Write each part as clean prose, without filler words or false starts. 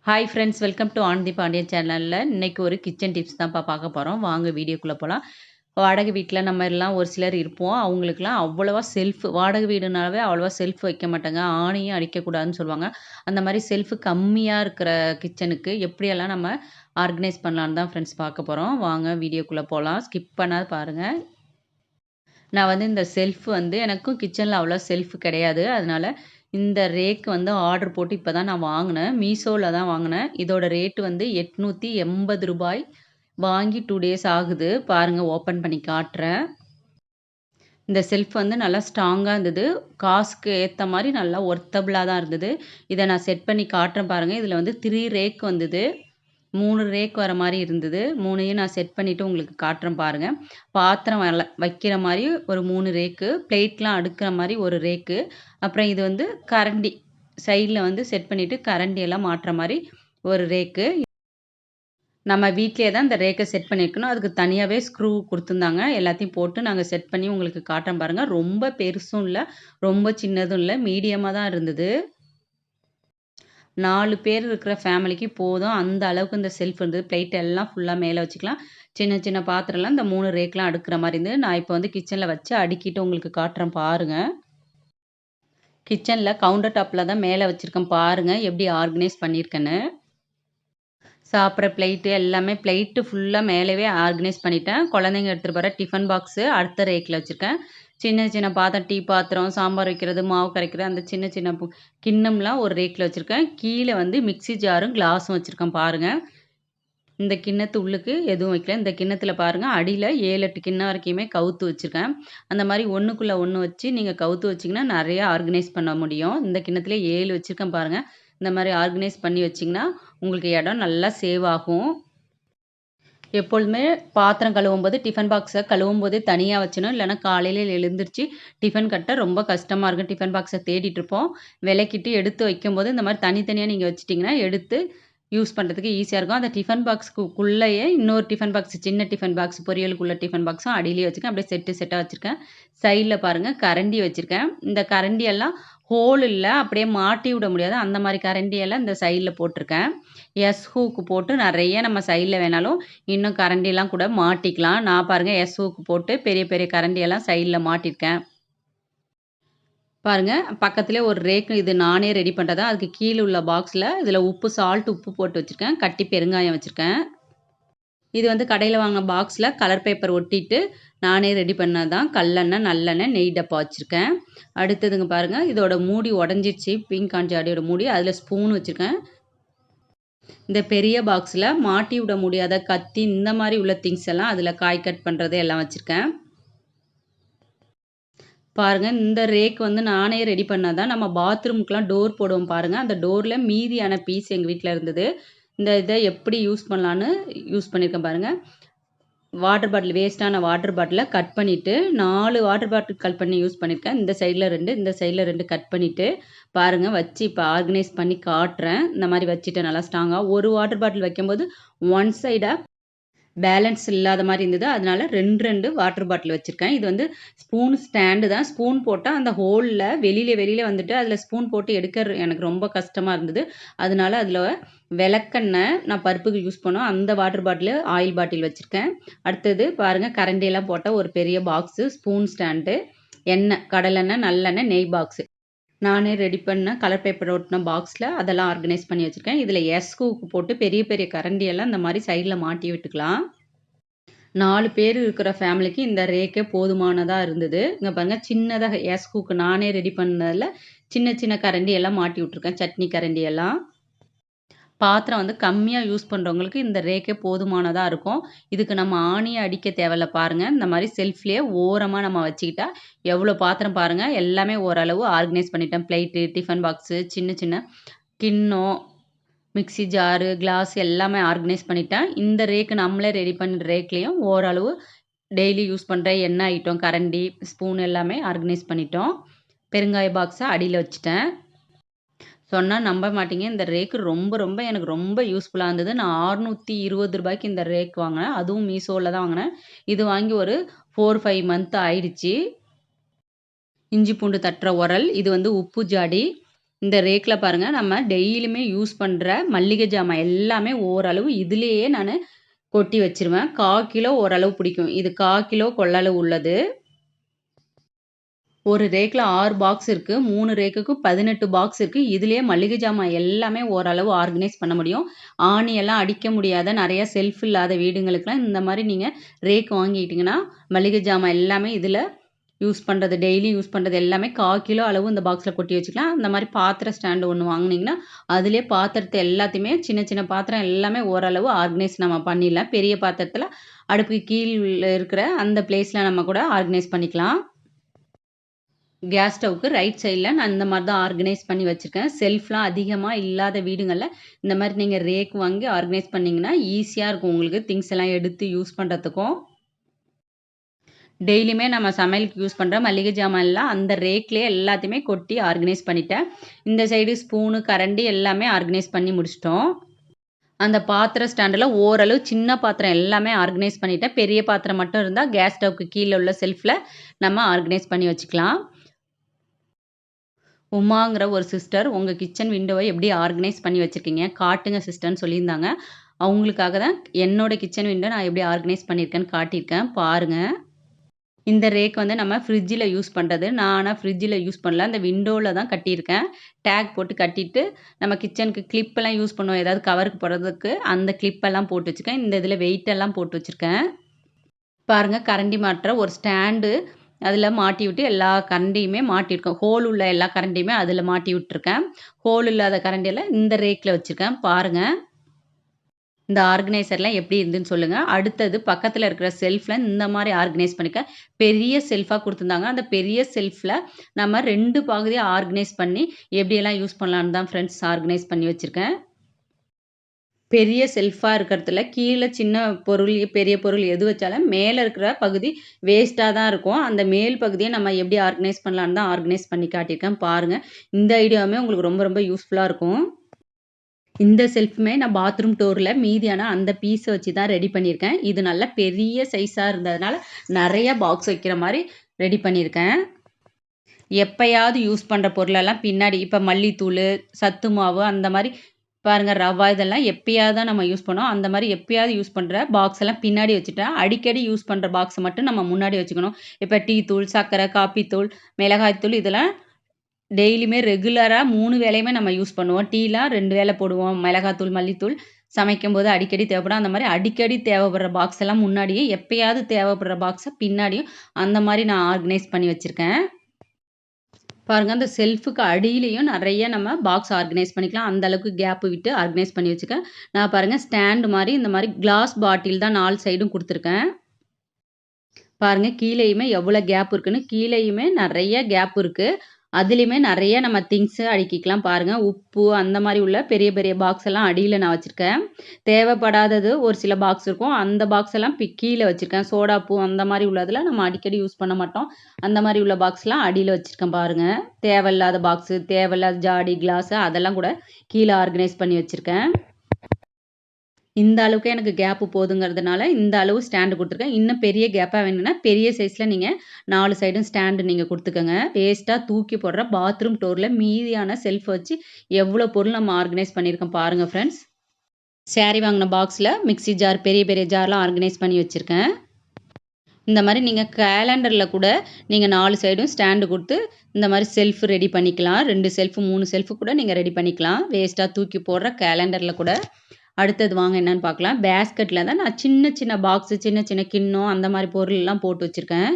Hi friends, welcome to Anandhi Pandian சேனலில். இன்றைக்கி ஒரு கிச்சன் டிப்ஸ் தான்ப்பா பார்க்க போகிறோம். வாங்க வீடியோக்குள்ளே போகலாம். வாடகை வீட்டில் நம்ம எல்லாம் ஒரு சிலர் இருப்போம். அவங்களுக்குலாம் அவ்வளோவா வாடகை வீடுனாவே அவ்வளோவா செல்ஃப் வைக்க மாட்டாங்க. ஆணியும் அடிக்கக்கூடாதுன்னு சொல்லுவாங்க. அந்த மாதிரி செல்ஃபு கம்மியாக இருக்கிற கிச்சனுக்கு எப்படியெல்லாம் நம்ம ஆர்கனைஸ் பண்ணலான்னு தான் ஃப்ரெண்ட்ஸ் பார்க்க போகிறோம். வாங்க வீடியோக்குள்ளே போகலாம். ஸ்கிப் பண்ணாது பாருங்கள். நான் இந்த செல்ஃப் எனக்கும் கிச்சனில் அவ்வளோ செல்ஃப் கிடையாது. அதனால இந்த ரேக் ஆர்டர் போட்டு இப்போ தான் நான் வாங்கினேன். மீஷோவில் தான் வாங்கினேன். இதோட ரேட்டு ரூ. 880. வாங்கி 2 டேஸ் ஆகுது. பாருங்கள், ஓப்பன் பண்ணி காட்டுறேன். இந்த செல்ஃப் நல்லா ஸ்ட்ராங்காக இருந்தது. காசுக்கு ஏற்ற மாதிரி நல்லா ஒர்த்தபிளாக தான் இருந்தது. இதை நான் செட் பண்ணி காட்டுறேன் பாருங்கள். இதில் 3 ரேக் வந்தது. 3 ரேக் வர மாரி இருந்தது. 3யும் நான் செட் பண்ணிவிட்டு உங்களுக்கு காட்டுறேன் பாருங்கள். பாத்திரம் வைக்கிற மாரி ஒரு 3 ரேக்கு, பிளேட்லாம் அடுக்குற மாரி ஒரு ரேக்கு, அப்புறம் இது கரண்டி சைடில் செட் பண்ணிவிட்டு கரண்டியெல்லாம் மாட்டுற மாரி ஒரு ரேக்கு. நம்ம வீட்லயே தான் இந்த ரேக்கை செட் பண்ணியிருக்கணும். அதுக்கு தனியாகவே ஸ்க்ரூ குடுத்துருந்தாங்க. எல்லாத்தையும் போட்டு நாங்கள் செட் பண்ணி உங்களுக்கு காட்டுறேன் பாருங்கள். ரொம்ப பெருசும் இல்ல, ரொம்ப சின்னதும் இல்ல, மீடியமா தான் இருந்தது. 4 பேர் இருக்கிற ஃபேமிலிக்கு போதும். அந்த அளவுக்கு இந்த செல்ஃப் இருந்தது. பிளேட் எல்லாம் ஃபுல்லா மேல வச்சுக்கலாம். சின்ன சின்ன பாத்திரம்லாம் இந்த 3 ரேக்லாம் அடுக்குற மாரி இருந்தது. நான் இப்போ கிச்சன்ல வச்சு அடுக்கிட்டு உங்களுக்கு காட்டுறேன் பாருங்க. கிச்சன்ல கவுண்டர் டாப்ல தான் மேல வச்சிருக்கேன் பாருங்க. எப்படி ஆர்கனைஸ் பண்ணியிருக்கேன்னு. சாப்பிட்ற பிளேட்டு எல்லாமே பிளேட்டு ஃபுல்லா மேலவே ஆர்கனைஸ் பண்ணிட்டேன். குழந்தைங்க எடுத்துட்டு போற டிஃபன் பாக்ஸு அடுத்த ரேக்ல வச்சிருக்கேன். சின்ன சின்ன பாத்திரம், டீ பாத்திரம், சாம்பார் வைக்கிறது, மாவு கரைக்கிறது, அந்த சின்ன சின்ன கிண்ணம்லாம் ஒரு ரேக்ல வச்சிருக்கேன். கீழ மிக்ஸி ஜாரும், கிளாஸும் வச்சிருக்கேன் பாருங்க. இந்த கிண்ணத்து உள்ளுக்கு எதுவும் வைக்கல. இந்த கிண்ணத்துல பாருங்க, அடியில 7, 8 கிண்ணம் வரைக்குமே கவுத்து வச்சிருக்கேன். அந்த மாரி ஒண்ணுக்குள்ள ஒண்ணு வச்சு நீங்க கவுத்து வச்சீங்கன்னா, நெறைய ஆர்கனைஸ் பண்ண முடியும். இந்த கிண்ணத்திலே 7 வச்சிருக்கேன் பாருங்க. இந்த மாரி ஆர்கனைஸ் பண்ணி வச்சீங்கன்னா, உங்களுக்கு இடம் நல்லா சேவ் ஆகும். எப்பொழுதுமே பாத்திரம் கழுவும்போது, டிஃபன் பாக்ஸ கழுவும்போதே தனியா வச்சுரணும். இல்லன்னா காலையில எழுந்திரிச்சு டிஃபன் கட்ட ரொம்ப கஷ்டமா இருக்கும். டிஃபன் பாக்ஸ தேடிட்டு இருப்போம். விலக்கிட்டு எடுத்து வைக்கும்போது, இந்த மாரி தனித்தனியா நீங்க வச்சுட்டீங்கன்னா, எடுத்து யூஸ் பண்ணுறதுக்கு ஈஸியா இருக்கும். அந்த டிஃபன் பாக்ஸ்க்குள்ளேயே இன்னொரு டிஃபன் பாக்ஸ், சின்ன டிஃபன் பாக்ஸ், பொரியலுக்குள்ள டிஃபன் பாக்ஸும் அடியிலேயே வச்சிருக்கேன். அப்படியே செட்டா வச்சிருக்கேன். சைடுல பாருங்க கரண்டி வச்சிருக்கேன். இந்த கரண்டி எல்லாம் ஹோல் இல்ல. அப்படியே மாட்டி விட முடியாது. அந்த மாரி கரண்டி எல்லாம் இந்த சைடுல போட்டிருக்கேன். ஹூக் போட்டு நெறைய நம்ம சைடுல வேணாலும் இன்னும் கரண்டிலாம் கூட மாட்டிக்கலாம். நான் பாருங்க ஹூக் போட்டு பெரிய பெரிய கரண்டியெல்லாம் சைடுல மாட்டியிருக்கேன். பாருங்க, பக்கத்திலே ஒரு ரேக், இது நானே ரெடி பண்றதா. அதுக்கு கீழ உள்ள பாக்ஸ்ல இதில உப்பு போட்டு வச்சிருக்கேன். கட்டி பெருங்காயம் வச்சிருக்கேன். இது கடையில வாங்குன பாக்ஸ்ல கலர் பேப்பர் ஒட்டிட்டு நானே ரெடி பண்ணது தான். கல்லெண்ணெய், நல்லெண்ணெய், நெய் டப்பா வச்சிருக்கேன். அடுத்ததுங்க பாருங்க, இதோட மூடி உடைஞ்சிருச்சு. பீங்கான் ஜாடியோட மூடி. அதில ஸ்பூன் வச்சிருக்கேன். இந்த பெரிய பாக்ஸ்ல மாட்டி விட முடியாத கத்தி, இந்த மாரி உள்ள திங்ஸ் எல்லாம் அதில காய் கட் பண்றது எல்லாம் வச்சிருக்கேன். பாருங்க, இந்த ரேக் நானே ரெடி பண்ணது தான். நம்ம பாத்ரூமுக்குலாம் டோர் போடுவோம் பாருங்க. அந்த டோர்ல மீதியான பீஸ் எங்க வீட்ல இருந்தது. இந்த இத எப்படி யூஸ் பண்ணலான்னு யூஸ் பண்ணியிருக்கேன் பாருங்க. வாட்டர் பாட்டில், வேஸ்ட்டான வாட்டர் பாட்டில கட் பண்ணிட்டு 4 வாட்டர் பாட்டில் கட் பண்ணி யூஸ் பண்ணியிருக்கேன். இந்த சைடுல 2, இந்த சைடுல 2 கட் பண்ணிட்டு பாருங்க வச்சு இப்போ ஆர்கனைஸ் பண்ணி காட்டுறேன். இந்த மாரி வச்சுட்டேன் நல்லா ஸ்ட்ராங்கா. ஒரு வாட்டர் பாட்டில் வைக்கும்போது ஒன் சைடா பேலன்ஸ் இல்லாத மாரி இருந்தது. அதனால 2, 2 வாட்டர் பாட்டில் வச்சிருக்கேன். இது ஸ்பூன் ஸ்டாண்டு தான். ஸ்பூன் போட்டா அந்த ஹோல்ல வெளியில வந்துட்டு அதில ஸ்பூன் போட்டு எடுக்க எனக்கு ரொம்ப கஷ்டமா இருந்தது. அதனால அதில விளக்கெண்ணெய் நான் பருப்புக்கு யூஸ் பண்ணோம். அந்த வாட்டர் பாட்டிலு, ஆயில் பாட்டில் வச்சிருக்கேன். அடுத்தது பாருங்க, கரண்டியெல்லாம் போட்ட ஒரு பெரிய பாக்ஸு, ஸ்பூன் ஸ்டாண்டு, எண்ணெய், கடலெண்ணெய், நல்லெண்ணெய், நெய் பாக்ஸு. நானே ரெடி பண்ண கலர் பேப்பர் ஒட்டின பாக்ஸில் அதெல்லாம் ஆர்கனைஸ் பண்ணி வச்சுருக்கேன். இதில் ஹூக்கு போட்டு பெரிய பெரிய கரண்டியெல்லாம் இந்த மாதிரி சைடில் மாட்டி விட்டுக்கலாம். 4 பேர் இருக்கிற ஃபேமிலிக்கு இந்த ரேக்கே போதுமானதா இருந்தது. இங்க பாருங்க, சின்னதா ஹூக்கு நானே ரெடி பண்ணதில சின்ன சின்ன கரண்டி எல்லாம் மாட்டி விட்டுருக்கேன். சட்னி கரண்டி எல்லாம். பாத்திரம் கம்மியா யூஸ் பண்றவங்களுக்கு இந்த ரேக்கே போதுமானதா இருக்கும். இதுக்கு நம்ம ஆணியே அடிக்க தேவையில்ல பாருங்க. இந்த மாரி செல்ஃப்லயே ஓரமா நம்ம வச்சுக்கிட்டா எவ்வளோ பாத்திரம் பாருங்க. எல்லாமே ஓரளவு ஆர்கனைஸ் பண்ணிட்டேன். பிளேட்டு, டிஃபன் பாக்ஸு, சின்ன சின்ன கிண்ணம், மிக்ஸி ஜாரு, கிளாஸ் எல்லாமே ஆர்கனைஸ் பண்ணிட்டேன். இந்த ரேக்கு நம்மளே ரெடி பண்ண ரேக்லயும் ஓரளவு டெய்லி யூஸ் பண்ற எண்ணெய் ஐட்டம், கரண்டி, ஸ்பூன் எல்லாமே ஆர்கனைஸ் பண்ணிட்டோம். பெருங்காய பாக்ஸ அடியில வச்சுட்டேன். சொன்னா நம்ப மாட்டீங்க. இந்த ரேக்கு ரொம்ப எனக்கு ரொம்ப யூஸ்ஃபுல்லா இருந்தது. நான் ரூ. 620 இந்த ரேக் வாங்குனேன். அதுவும் மீஷோல தான் வாங்குனேன். இது வாங்கி ஒரு 4, 5 மந்த் ஆயிடுச்சு. இஞ்சி பூண்டு தட்டுற உரல். இது உப்பு ஜாடி. இந்த ரேக்ல பாருங்க, நம்ம டெய்லியுமே யூஸ் பண்ற மல்லிகை ஜாமான் எல்லாமே ஓரளவு இதுலயே நானு கொட்டி வச்சுருவேன். 1/4 கிலோ ஓரளவு பிடிக்கும். இது 1/4 கிலோ கொள்ளளவு உள்ளது. ஒரு ரேக்ல 6 பாக்ஸ் இருக்கு. 3 ரேக்குக்கு 18 பாக்ஸ் இருக்கு. இதுலயே மளிகை ஜாமான் எல்லாமே ஓரளவு ஆர்கனைஸ் பண்ண முடியும். ஆணியெல்லாம் அடிக்க முடியாத நெறைய செல்ஃப் இல்லாத வீடுங்களுக்குலாம் இந்த மாரி நீங்க ரேக் வாங்கிட்டீங்கன்னா, மளிகை ஜாமான் எல்லாமே இதுல யூஸ் பண்றது டெய்லி யூஸ் பண்றது எல்லாமே 1/4 கிலோ அளவு இந்த பாக்ஸ்ல கொட்டி வச்சுக்கலாம். அந்த மாரி பாத்திர ஸ்டாண்டு ஒண்ணு வாங்குனீங்கன்னா, அதிலயே பாத்திரத்த எல்லாத்தையுமே சின்ன சின்ன பாத்திரம் எல்லாமே ஓரளவு ஆர்கனைஸ் நம்ம பண்ணிடலாம். பெரிய பாத்திரத்துல அடுப்புக்கு கீழ இருக்கிற அந்த பிளேஸ்ல நம்ம கூட ஆர்கனைஸ் பண்ணிக்கலாம். கேஸ் ஸ்டவ்வுக்கு ரைட் சைடுல நான் இந்த மாரி தான் ஆர்கனைஸ் பண்ணி வச்சிருக்கேன். செல்ஃப்லாம் அதிகமா இல்லாத வீடுங்கள்ல இந்த மாரி நீங்க ரேக் வாங்கி ஆர்கனைஸ் பண்ணீங்கன்னா, ஈஸியா இருக்கும் உங்களுக்கு திங்ஸ் எல்லாம் எடுத்து யூஸ் பண்றதுக்கும். டெய்லியுமே நம்ம சமையலுக்கு யூஸ் பண்ற மளிகை ஜாமான் எல்லாம் அந்த ரேக்லயே எல்லாத்தையுமே கொட்டி ஆர்கனைஸ் பண்ணிட்டேன். இந்த சைடு ஸ்பூனு, கரண்டி எல்லாமே ஆர்கனைஸ் பண்ணி முடிச்சுட்டோம். அந்த பாத்திர ஸ்டாண்டுல ஓரளவு சின்ன பாத்திரம் எல்லாமே ஆர்கனைஸ் பண்ணிட்டேன். பெரிய பாத்திரம் மட்டும் இருந்தா கேஸ் ஸ்டவ்வுக்கு கீழ உள்ள செல்ஃப்ல நம்ம ஆர்கனைஸ் பண்ணி வச்சுக்கலாம். உமாங்கிற ஒரு சிஸ்டர் உங்க கிச்சன் விண்டோவை எப்படி ஆர்கனைஸ் பண்ணி வச்சிருக்கீங்க? காட்டுங்க சிஸ்டர்ன்னு சொல்லியிருந்தாங்க. அவங்களுக்காக தான் என்னோட கிச்சன் விண்டோ நான் எப்படி ஆர்கனைஸ் பண்ணியிருக்கேன்னு காட்டியிருக்கேன். பாருங்க. இந்த ரேக் வந்து நம்ம ஃப்ரிட்ஜில யூஸ் பண்றது. நான் ஆனா ஃப்ரிட்ஜில யூஸ் பண்ணல. அந்த விண்டோல தான் கட்டியிருக்கேன். டேக் போட்டு கட்டிட்டு, நம்ம கிச்சனுக்கு கிளிப்பெல்லாம் யூஸ் பண்ணுவோம். ஏதாவது கவருக்கு போடுறதுக்கு அந்த கிளிப்பெல்லாம் போட்டு வச்சுருக்கேன். இந்த இதில வெயிட் எல்லாம் போட்டு வச்சிருக்கேன். பாருங்க கரண்டி மாட்டுற ஒரு ஸ்டாண்டு அதில மாட்டி விட்டு எல்லா கரண்டியுமே மாட்டியிருக்கேன். ஹோல் உள்ள எல்லா கரண்டியுமே அதில மாட்டி விட்டுருக்கேன். ஹோல் இல்லாத கரண்டியெல்லாம் இந்த ரேக்ல வச்சிருக்கேன். பாருங்க. இந்த ஆர்கனைசர்லாம் எப்படி இருந்துன்னு சொல்லுங்க. அடுத்தது பக்கத்துல இருக்கிற செல்ஃப்ல இந்த மாரி ஆர்கனைஸ் பண்ணிக்க. பெரிய செல்ஃபா குடுத்துருந்தாங்க. அந்த பெரிய செல்ஃப்ல நம்ம 2 பகுதியா ஆர்கனைஸ் பண்ணி எப்படியெல்லாம் யூஸ் பண்ணலான்னு தான் ஃப்ரெண்ட்ஸ் ஆர்கனைஸ் பண்ணி வச்சிருக்கேன். பெரிய செல்ஃபா இருக்கிறதுல கீழ சின்ன பொருள், பெரிய பொருள் எது வச்சாலும் மேல இருக்கிற பகுதி வேஸ்ட்டா தான் இருக்கும். அந்த மேல் பகுதிய நம்ம எப்படி ஆர்கனைஸ் பண்ணலான்னு தான் ஆர்கனைஸ் பண்ணி காட்டியிருக்கேன். பாருங்க. இந்த ஐடியாவுமே உங்களுக்கு ரொம்ப ரொம்ப யூஸ்ஃபுல்லா இருக்கும். இந்த செல்ஃப்மே நான் பாத்ரூம் டோர்ல மீதியான அந்த பீஸ வச்சு தான் ரெடி பண்ணியிருக்கேன். இது நல்ல பெரிய சைஸா இருந்ததுனால, நெறைய பாக்ஸ் வைக்கிற மாரி ரெடி பண்ணியிருக்கேன். எப்பயாவது யூஸ் பண்ற பொருளெல்லாம் பின்னாடி இப்ப மல்லித்தூளு, சத்து மாவு அந்த மாரி பாருங்க ரவா இதெல்லாம் எப்பயாவது தான் நம்ம யூஸ் பண்ணுவோம். அந்த மாரி எப்பயாவது யூஸ் பண்ற பாக்ஸ் எல்லாம் பின்னாடி வச்சுட்டா, அடிக்கடி யூஸ் பண்ற பாக்ஸ மட்டும் நம்ம முன்னாடி வச்சுக்கணும். இப்ப டீ தூள், சர்க்கரை, காப்பி தூள், மிளகாய் தூள் இதெல்லாம் டெய்லியுமே ரெகுலரா 3 வேளையுமே நம்ம யூஸ் பண்ணுவோம். டீலாம் 2 வேள போடுவோம். மிளகாத்தூள், மல்லித்தூள் சமைக்கும்போது அடிக்கடி தேவைப்படும். அந்த மாரி அடிக்கடி தேவைப்படுற பாக்ஸ் எல்லாம் முன்னாடியே, எப்பயாவது தேவைப்படுற பாக்ஸ பின்னாடியும் அந்த மாரி நான் ஆர்கனைஸ் பண்ணி வச்சிருக்கேன். பாருங்க அந்த செல்ஃப்‌க்கு அடியிலயும் நெறைய நம்ம பாக்ஸ் ஆர்கனைஸ் பண்ணிக்கலாம். அந்த அளவுக்கு கேப் விட்டு ஆர்கனைஸ் பண்ணி வச்சுருக்கேன். நான் பாருங்க ஸ்டாண்ட் மாரி இந்த மாரி கிளாஸ் பாட்டில் தான் 4 சைடும் குடுத்துருக்கேன். பாருங்க கீழயுமே எவ்வளோ கேப் இருக்குன்னு. கீழயுமே நெறைய கேப் இருக்கு. அதிலயுமே நெறைய நம்ம திங்ஸ் அடுக்கிக்கலாம் பாருங்க. உப்பு அந்த மாரி உள்ள பெரிய பெரிய பாக்ஸ் எல்லாம் அடியில நான் வச்சிருக்கேன். தேவைப்படாதது ஒரு சில பாக்ஸ் இருக்கும். அந்த பாக்ஸ் எல்லாம் கீழ வச்சிருக்கேன். சோடாப்பூ அந்த மாரி உள்ளதுல நம்ம அடிக்கடி யூஸ் பண்ண மாட்டோம். அந்த மாரி உள்ள பாக்ஸ்லாம் அடியில வச்சிருக்கேன் பாருங்க. தேவையில்லாத பாக்ஸு, தேவையில்லாத ஜாடி, கிளாஸு அதெல்லாம் கூட கீழ ஆர்கனைஸ் பண்ணி வச்சிருக்கேன். இந்த அளவுக்கு எனக்கு கேப் போதுங்கிறதுனால, இந்த அளவு ஸ்டாண்ட் குடுத்துருக்கேன். இன்னும் பெரிய கேப்பா வேணும்னா, பெரிய சைஸ்ல நீங்க 4 சைடும் ஸ்டாண்ட் நீங்க குடுத்துக்கங்க. வேஸ்ட்டா தூக்கி போடுற பாத்ரூம் டோர்ல மீதியான செல்ஃப் வச்சு எவ்வளோ பொருள் நம்ம ஆர்கனைஸ் பண்ணியிருக்கோம் பாருங்க ஃப்ரெண்ட்ஸ். சாரி வாங்குன பாக்ஸ்ல மிக்ஸி ஜார், பெரிய பெரிய ஜார்லாம் ஆர்கனைஸ் பண்ணி வச்சிருக்கேன். இந்த மாரி நீங்க கேலண்டர்ல கூட நீங்க 4 சைடும் ஸ்டாண்ட் குடுத்து, இந்த மாரி செல்ஃப் ரெடி பண்ணிக்கலாம். 2 செல்ஃப், 3 செல்ஃப் கூட நீங்க ரெடி பண்ணிக்கலாம். வேஸ்ட்டா தூக்கி போடுற கேலண்டர்ல கூட. அடுத்தது வாங்க என்னன்னு பார்க்கலாம். பேஸ்கெட்ல தான் நான் சின்ன சின்ன பாக்ஸு, சின்ன சின்ன கிண்ணம் அந்த மாரி பொருள்லாம் போட்டு வச்சிருக்கேன்.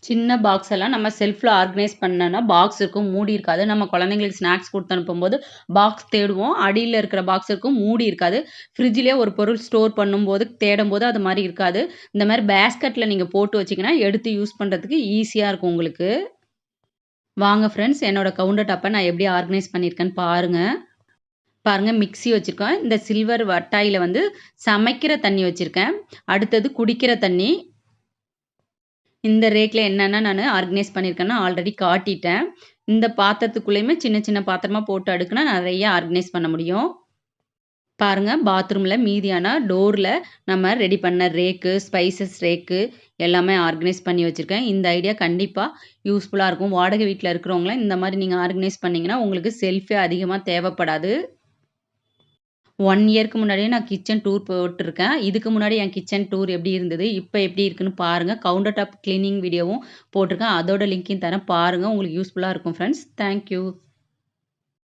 சின்ன பாக்ஸ் எல்லாம் நம்ம செல்ஃப்ல ஆர்கனைஸ் பண்ணோம்னா, பாக்ஸ் இருக்கும், மூடி இருக்காது. நம்ம குழந்தைங்களுக்கு ஸ்நாக்ஸ் குடுத்து அனுப்பும்போது, பாக்ஸ் தேடுவோம். அடியில இருக்கிற பாக்ஸ் இருக்கும், மூடி இருக்காது. ஃப்ரிட்ஜ்லயே ஒரு பொருள் ஸ்டோர் பண்ணும்போது, தேடும்போது அது மாரி இருக்காது. இந்த மாரி பேஸ்கெட்ல நீங்க போட்டு வச்சீங்கன்னா, எடுத்து யூஸ் பண்றதுக்கு ஈஸியா இருக்கும் உங்களுக்கு. வாங்க ஃப்ரெண்ட்ஸ், என்னோட கவுண்டர் டாப்ப நான் எப்படி ஆர்கனைஸ் பண்ணியிருக்கேன்னு பாருங்க. பாருங்க மிக்ஸி வச்சிருக்கேன். இந்த சில்வர் வட்டாயில வந்து சமைக்கிற தண்ணி வச்சிருக்கேன். அடுத்தது குடிக்கிற தண்ணி. இந்த ரேக்ல என்னென்ன நானு ஆர்கனைஸ் பண்ணியிருக்கேன்னா, ஆல்ரெடி காட்டிட்டேன். இந்த பாத்திரத்துக்குள்ளேயுமே சின்ன சின்ன பாத்திரமா போட்டு அடுக்குனா நெறைய ஆர்கனைஸ் பண்ண முடியும். பாருங்க பாத்ரூம்ல மீதியான டோர்ல நம்ம ரெடி பண்ண ரேக்கு, ஸ்பைசஸ் ரேக்கு எல்லாமே ஆர்கனைஸ் பண்ணி வச்சிருக்கேன். இந்த ஐடியா கண்டிப்பா யூஸ்ஃபுல்லா இருக்கும். வாடகை வீட்ல இருக்கிறவங்கலாம் இந்த மாரி நீங்க ஆர்கனைஸ் பண்ணீங்கன்னா, உங்களுக்கு செல்ஃபே அதிகமா தேவைப்படாது. 1 இயர்க்கு முன்னாடியே நான் கிச்சன் டூர் போட்டுருக்கேன். இதுக்கு முன்னாடி என் கிச்சன் டூர் எப்படி இருந்தது? இப்ப எப்படி இருக்குன்னு பாருங்க. கவுண்டர் டாப் கிளீனிங் வீடியோவும் போட்டிருக்கேன். அதோட லிங்க்கையும் தரேன். பாருங்க. உங்களுக்கு யூஸ்ஃபுல்லா இருக்கும் ஃப்ரெண்ட்ஸ். Thank you.